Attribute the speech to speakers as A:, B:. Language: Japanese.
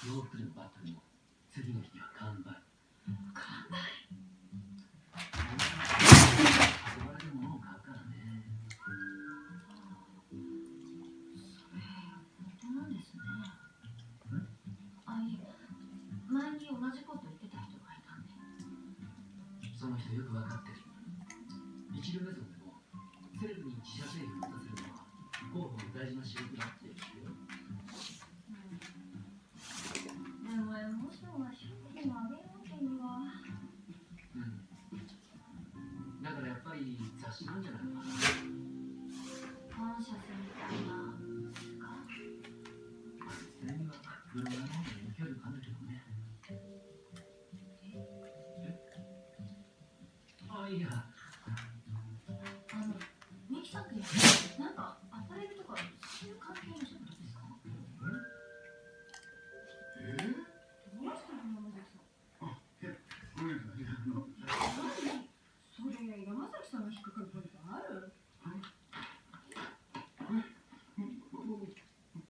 A: 洋服でもバットでも次の日には完売。
B: 完売。
A: 憧れるものを買うからね。
B: それ本当なんですね。あ、いえ、前に同じこと言ってた人がいたんで。
A: その人よく分かってる。一流メゾンでもセレブに自社製品を出せるのは広報の大事な仕事だって言うよ。
B: でもエモーションは商品をあげるわけには。
A: だからやっぱり雑誌なんじゃないのかな。
B: 本社みたいなですか。
A: それにはブロガーの方が影響力あるけどね。あ、いや。